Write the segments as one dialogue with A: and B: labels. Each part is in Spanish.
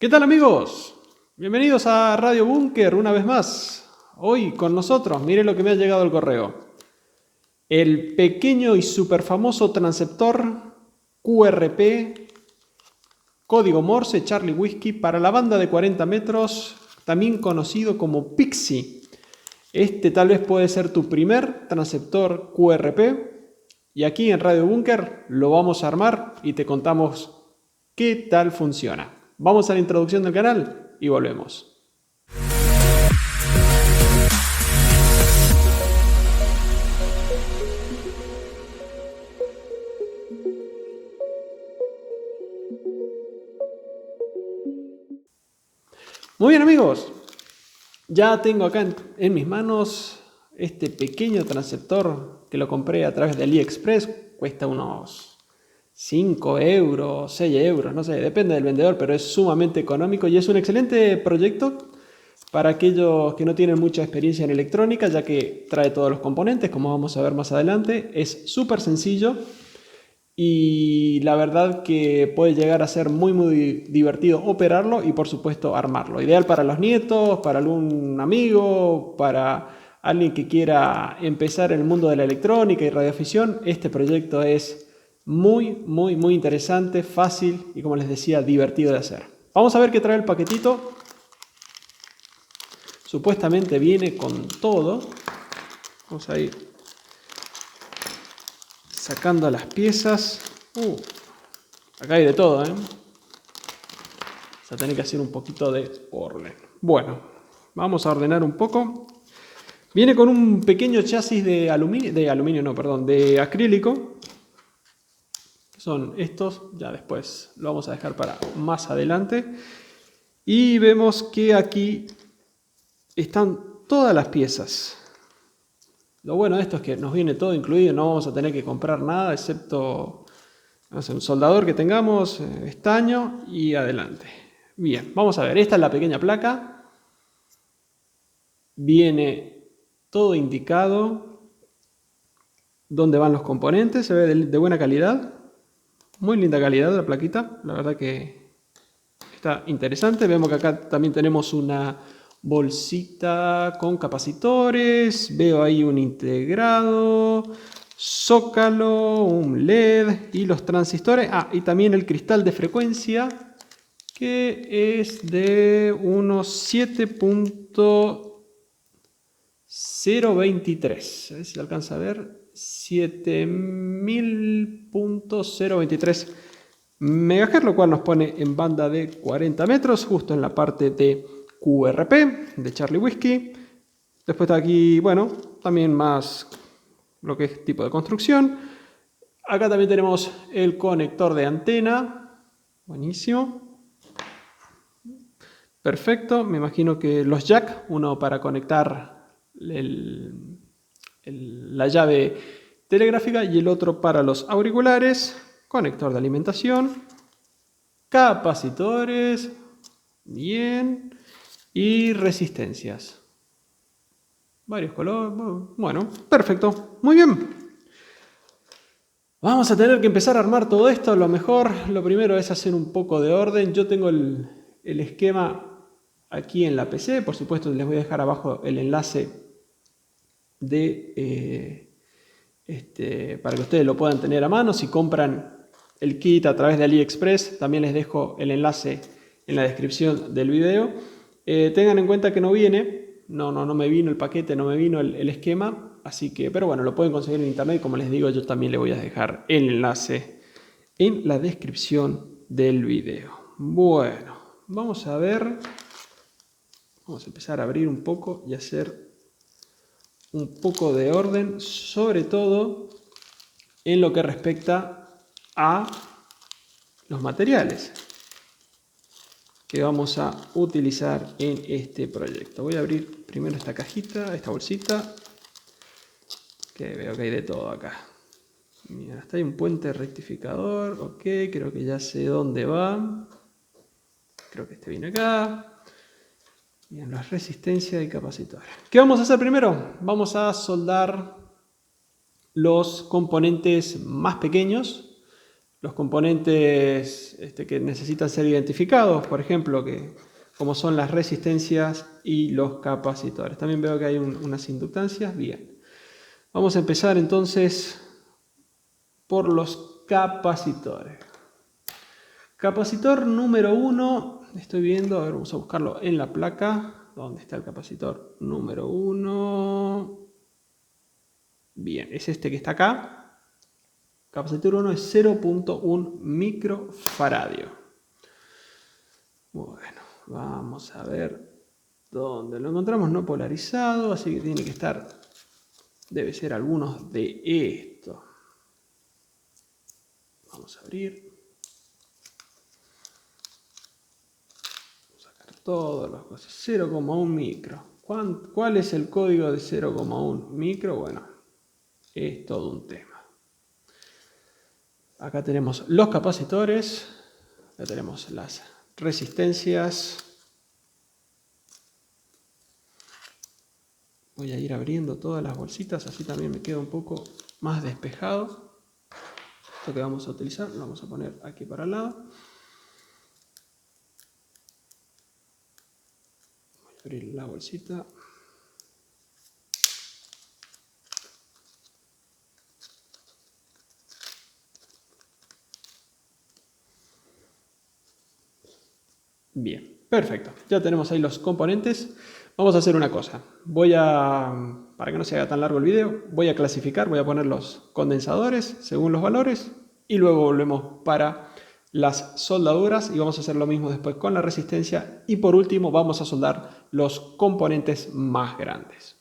A: ¿Qué tal, amigos? Bienvenidos a Radio Búnker una vez más. Hoy con nosotros, mire lo que me ha llegado al correo. El pequeño y super famoso transceptor QRP, código Morse Charlie Whiskey para la banda de 40 metros, también conocido como Pixie. Este tal vez puede ser tu primer transceptor QRP y aquí en Radio Búnker lo vamos a armar y te contamos qué tal funciona. Vamos a la introducción del canal y volvemos. Muy bien, amigos, ya tengo acá en mis manos este pequeño transceptor que lo compré a través de AliExpress. Cuesta unos 5 euros, 6 euros, no sé, depende del vendedor, pero es sumamente económico y es un excelente proyecto para aquellos que no tienen mucha experiencia en electrónica, ya que trae todos los componentes, como vamos a ver más adelante. Es súper sencillo y la verdad que puede llegar a ser muy divertido operarlo y por supuesto armarlo. Ideal para los nietos, para algún amigo, para alguien que quiera empezar en el mundo de la electrónica y radioafición. Este proyecto es muy interesante, fácil y, como les decía, divertido de hacer. Vamos a ver qué trae el paquetito. Supuestamente viene con todo. Vamos a ir sacando las piezas. Acá hay de todo, ¿eh? Vamos a tener que hacer un poquito de orden. Bueno, vamos a ordenar un poco. Viene con un pequeño chasis de acrílico. Son estos, ya después lo vamos a dejar para más adelante. Y vemos que aquí están todas las piezas. Lo bueno de esto es que nos viene todo incluido, no vamos a tener que comprar nada excepto, no sé, un soldador que tengamos, estaño y adelante. Bien, vamos a ver, esta es la pequeña placa. Viene todo indicado, dónde van los componentes, se ve de buena calidad. Muy linda calidad la plaquita, la verdad que está interesante. Vemos que acá también tenemos una bolsita con capacitores, veo ahí un integrado, zócalo, un LED y los transistores. Y también el cristal de frecuencia, que es de unos 7.023. A ver si se alcanza a ver. 7000.023 MHz, lo cual nos pone en banda de 40 metros, justo en la parte de QRP, de Charlie Whiskey. Después está aquí, bueno, también más lo que es tipo de construcción. Acá también tenemos el conector de antena. Buenísimo. Perfecto. Me imagino que los jack, uno para conectar la llave telegráfica y el otro para los auriculares. Conector de alimentación. Capacitores. Bien. Y resistencias. Varios colores. Bueno, perfecto. Muy bien. Vamos a tener que empezar a armar todo esto. Lo primero es hacer un poco de orden. Yo tengo el esquema aquí en la PC. Por supuesto, les voy a dejar abajo el enlace para que ustedes lo puedan tener a mano. Si compran el kit a través de AliExpress, también les dejo el enlace en la descripción del video. Tengan en cuenta que no viene, no me vino el paquete, no me vino el esquema, así que, pero bueno, lo pueden conseguir en internet. Como les digo, yo también le voy a dejar el enlace en la descripción del video. Bueno, vamos a ver, vamos a empezar a abrir un poco y hacer un poco de orden, sobre todo en lo que respecta a los materiales que vamos a utilizar en este proyecto. Voy a abrir primero esta cajita, esta bolsita, que veo que hay de todo acá. Mira, hasta hay un puente rectificador, ok, creo que ya sé dónde va. Creo que este viene acá. Bien, las resistencias y capacitores. ¿Qué vamos a hacer primero? Vamos a soldar los componentes más pequeños, los componentes que necesitan ser identificados, por ejemplo, como son las resistencias y los capacitores. También veo que hay unas inductancias. Bien. Vamos a empezar entonces por los capacitores. Capacitor número 1, estoy viendo, a ver, vamos a buscarlo en la placa. ¿Dónde está el capacitor número 1? Bien, es este que está acá. Capacitor 1 es 0.1 microfaradio. Bueno, vamos a ver dónde lo encontramos. No polarizado, así que tiene que estar, debe ser algunos de estos. Vamos a abrir. Todas las cosas. 0,1 micro. ¿Cuál es el código de 0,1 micro? Bueno, es todo un tema. Acá tenemos los capacitores. Acá tenemos las resistencias. Voy a ir abriendo todas las bolsitas, así también me queda un poco más despejado. Esto que vamos a utilizar lo vamos a poner aquí para el lado. Abrir la bolsita. Bien, perfecto. Ya tenemos ahí los componentes. Vamos a hacer una cosa. Para que no se haga tan largo el video, voy a clasificar, voy a poner los condensadores según los valores y luego volvemos para las soldaduras y vamos a hacer lo mismo después con la resistencia y por último vamos a soldar los componentes más grandes.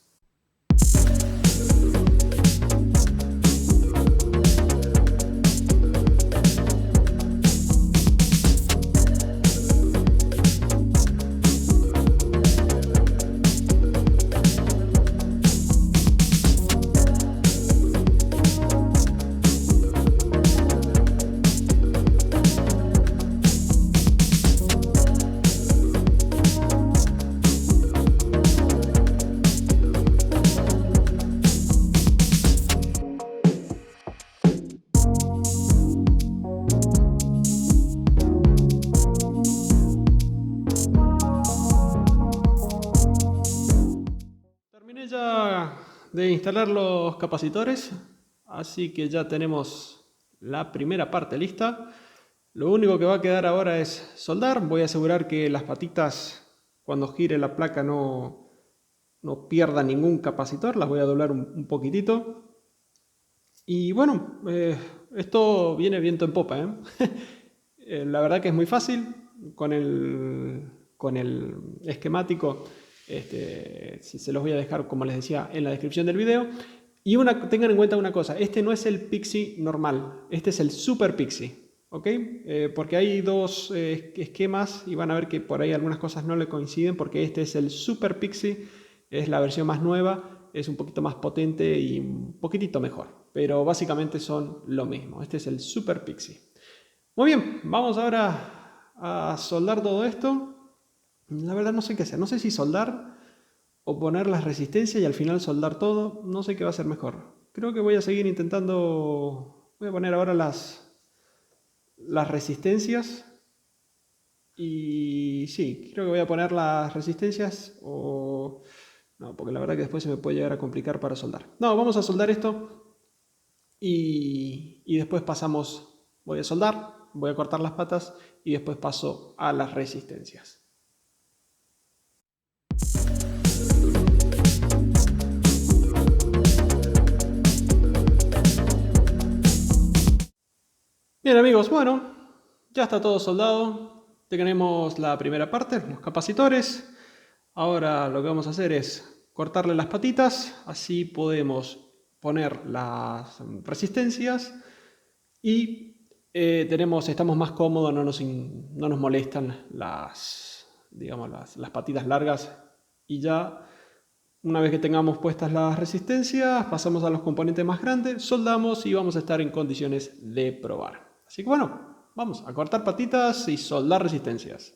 A: De instalar los capacitores, así que ya tenemos la primera parte lista. Lo único que va a quedar ahora es soldar. Voy a asegurar que las patitas, cuando gire la placa, no pierdan ningún capacitor. Las voy a doblar un poquitito. Y bueno, esto viene viento en popa, ¿eh? La verdad que es muy fácil con el esquemático. Se los voy a dejar, como les decía, en la descripción del video. Y tengan en cuenta una cosa, este no es el Pixie normal, este es el Super Pixie, ¿ok? Porque hay dos esquemas y van a ver que por ahí algunas cosas no le coinciden, porque este es el Super Pixie, es la versión más nueva, es un poquito más potente y un poquitito mejor, pero básicamente son lo mismo. Este es el Super Pixie. Muy bien, vamos ahora a soldar todo esto. La verdad no sé qué hacer, no sé si soldar o poner las resistencias y al final soldar todo, no sé qué va a ser mejor. Creo que voy a seguir intentando, voy a poner ahora las resistencias y sí, creo que voy a poner las resistencias o... No, porque la verdad que después se me puede llegar a complicar para soldar. No, vamos a soldar esto y después pasamos, voy a soldar, voy a cortar las patas y después paso a las resistencias. Bien amigos, bueno, ya está todo soldado. Tenemos la primera parte, los capacitores. Ahora lo que vamos a hacer es cortarle las patitas, así podemos poner las resistencias y estamos más cómodos, no nos molestan las patitas largas y ya una vez que tengamos puestas las resistencias pasamos a los componentes más grandes, soldamos y vamos a estar en condiciones de probar. Así que bueno, vamos a cortar patitas y soldar resistencias.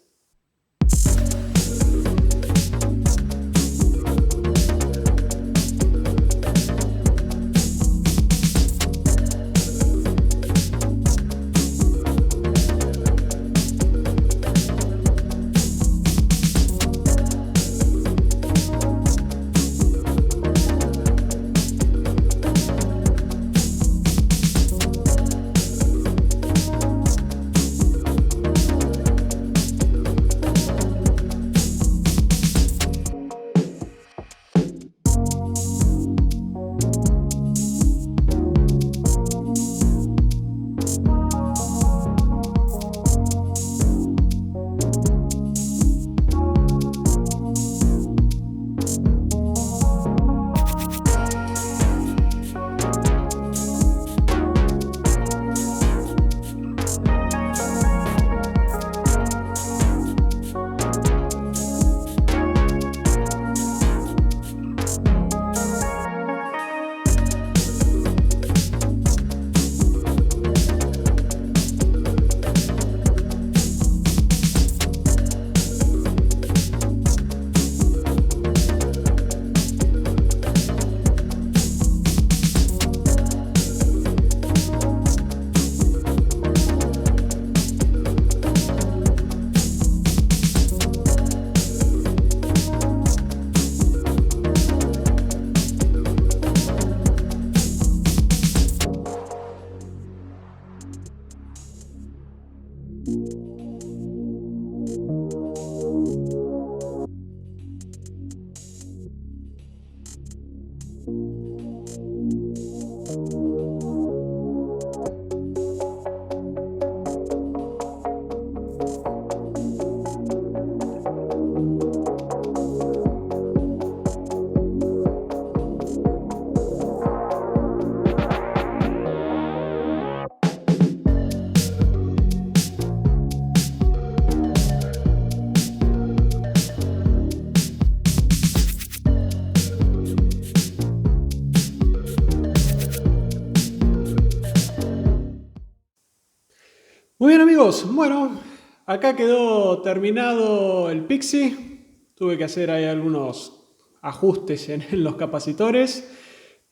A: amigos, bueno, acá quedó terminado el Pixie. Tuve que hacer ahí algunos ajustes en los capacitores.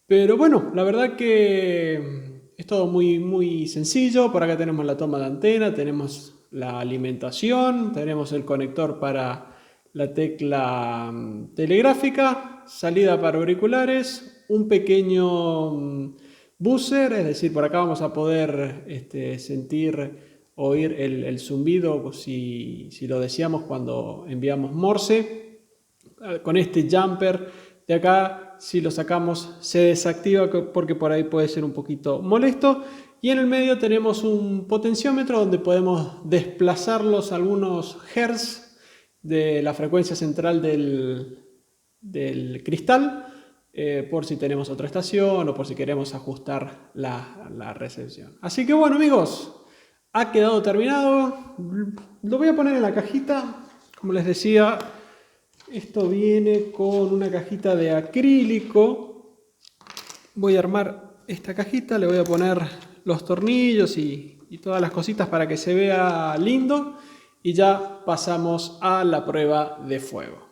A: Pero bueno, la verdad que es todo muy sencillo. Por acá tenemos la toma de antena, tenemos la alimentación, tenemos el conector para la tecla telegráfica, salida para auriculares, un pequeño buzzer, es decir, por acá vamos a poder oír el zumbido si lo deseamos cuando enviamos Morse. Con este jumper de acá, si lo sacamos, se desactiva porque por ahí puede ser un poquito molesto. Y en el medio tenemos un potenciómetro donde podemos desplazarlos algunos hertz de la frecuencia central del cristal, por si tenemos otra estación o por si queremos ajustar la recepción. Así que bueno, amigos, ha quedado terminado. Lo voy a poner en la cajita. Como les decía, esto viene con una cajita de acrílico. Voy a armar esta cajita, le voy a poner los tornillos y todas las cositas para que se vea lindo. Y ya pasamos a la prueba de fuego.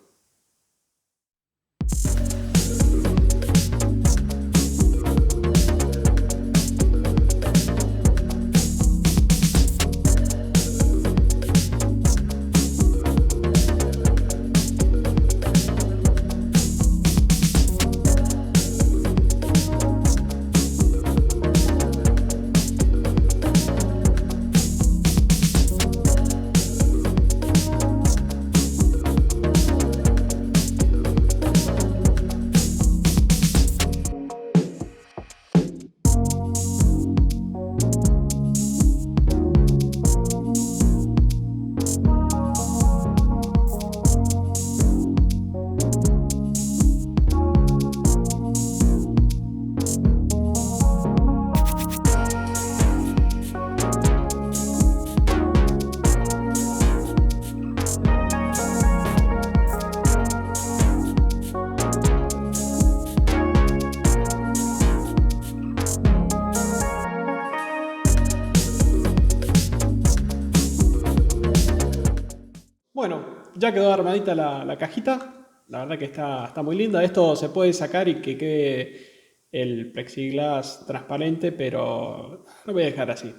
A: Bueno, ya quedó armadita la cajita. La verdad que está muy linda. Esto se puede sacar y que quede el plexiglas transparente, pero lo voy a dejar así.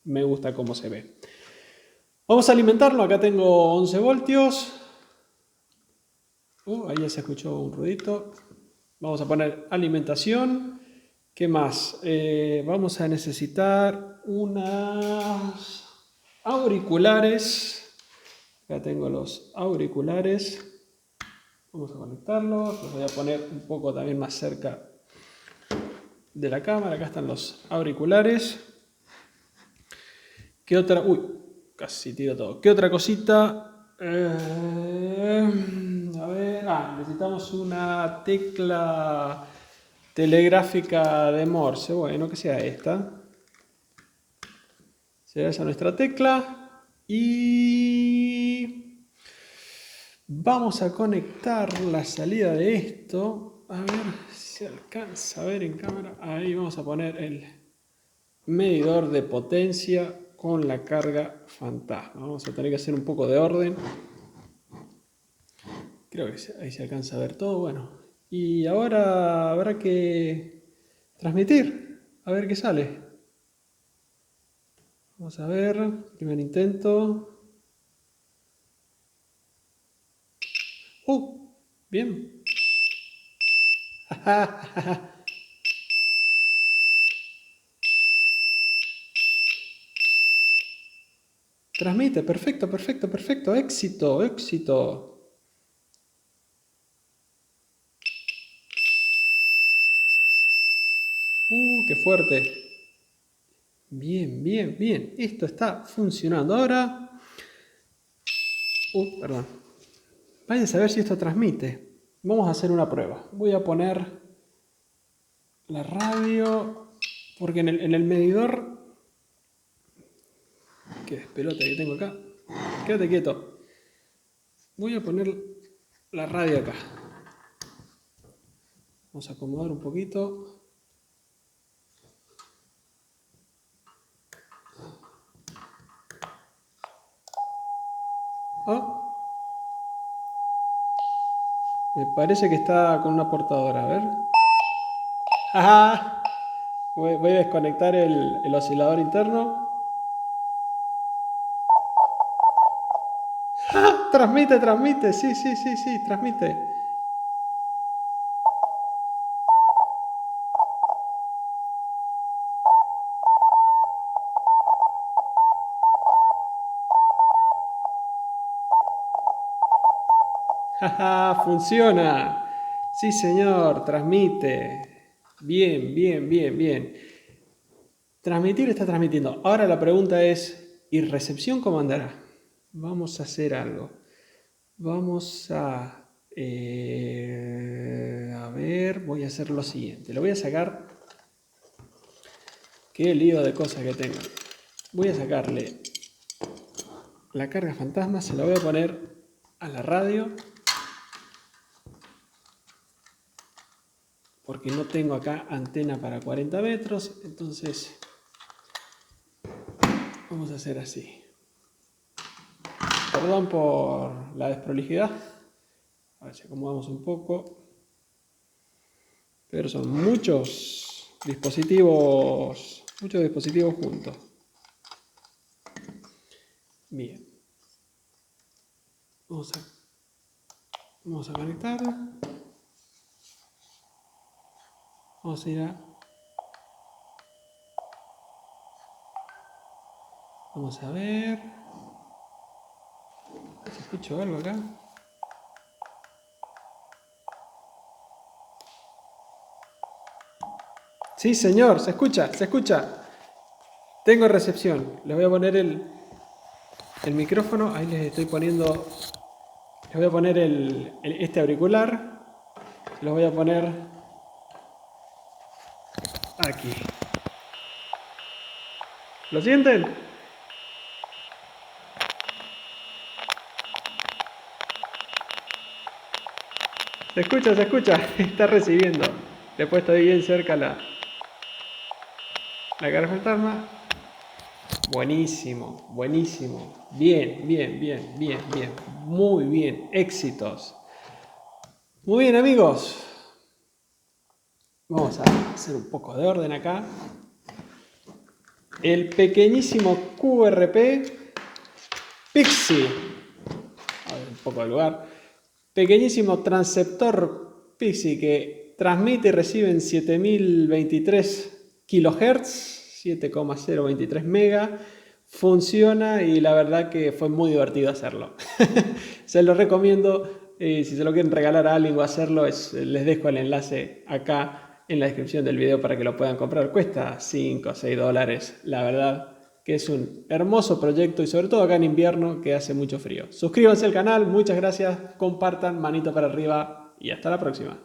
A: Me gusta cómo se ve. Vamos a alimentarlo. Acá tengo 11 voltios. Ahí ya se escuchó un ruidito. Vamos a poner alimentación. ¿Qué más? Vamos a necesitar unas auriculares. Acá tengo los auriculares. Vamos a conectarlos. Los voy a poner un poco también más cerca de la cámara. Acá están los auriculares. ¿Qué otra? Uy, casi tiro todo. ¿Qué otra cosita? A ver. Necesitamos una tecla telegráfica de Morse. Bueno, que sea esta. Será esa nuestra tecla. Y vamos a conectar la salida de esto. A ver si se alcanza a ver en cámara. Ahí vamos a poner el medidor de potencia con la carga fantasma. Vamos a tener que hacer un poco de orden. Creo que ahí se alcanza a ver todo. Bueno, y ahora habrá que transmitir. A ver qué sale. Vamos a ver, primer intento. Bien. Transmite, perfecto, perfecto, perfecto. Éxito, éxito. Qué fuerte. Bien, bien, bien. Esto está funcionando ahora. Perdón. Vayan a ver si esto transmite. Vamos a hacer una prueba. Voy a poner la radio, porque en el medidor... ¿Qué pelota que tengo acá? Quédate quieto. Voy a poner la radio acá. Vamos a acomodar un poquito. Oh, me parece que está con una portadora, a ver. ¡Ajá! Voy a desconectar el oscilador interno. ¡Ah! Transmite, transmite, sí, sí, sí, sí, transmite. ¡Jaja! ¡Funciona! Sí, señor, transmite. Bien, bien, bien, bien. Transmitir está transmitiendo. Ahora la pregunta es, ¿y recepción cómo andará? Vamos a hacer algo. Vamos a ver, voy a hacer lo siguiente. Le voy a sacar... Qué lío de cosas que tengo. Voy a sacarle la carga fantasma, se la voy a poner a la radio. Porque no tengo acá antena para 40 metros, entonces vamos a hacer así. Perdón por la desprolijidad. A ver si acomodamos un poco. Pero son muchos dispositivos juntos. Bien. Vamos a conectar. Vamos a ir a... Vamos a ver. ¿Se escucha algo acá? Sí, señor, se escucha, se escucha. Tengo recepción. Les voy a poner el micrófono. Ahí les estoy poniendo... Les voy a poner este auricular. Lo voy a poner aquí. ¿Lo sienten? Se escucha, se escucha. Está recibiendo. Le he puesto ahí bien cerca la carga fantasma. Buenísimo, buenísimo. Bien, bien, bien, bien, bien. Muy bien. Éxitos. Muy bien, amigos. Vamos a hacer un poco de orden acá. El pequeñísimo QRP Pixie. A ver, un poco de lugar. Pequeñísimo transceptor Pixie que transmite y recibe en 7023 kHz, 7,023 mega. Funciona y la verdad que fue muy divertido hacerlo. Se lo recomiendo. Si se lo quieren regalar a alguien o hacerlo, les dejo el enlace acá en la descripción del video para que lo puedan comprar. Cuesta 5 o 6 dólares. La verdad que es un hermoso proyecto y sobre todo acá en invierno que hace mucho frío. Suscríbanse al canal, muchas gracias, compartan, manito para arriba y hasta la próxima.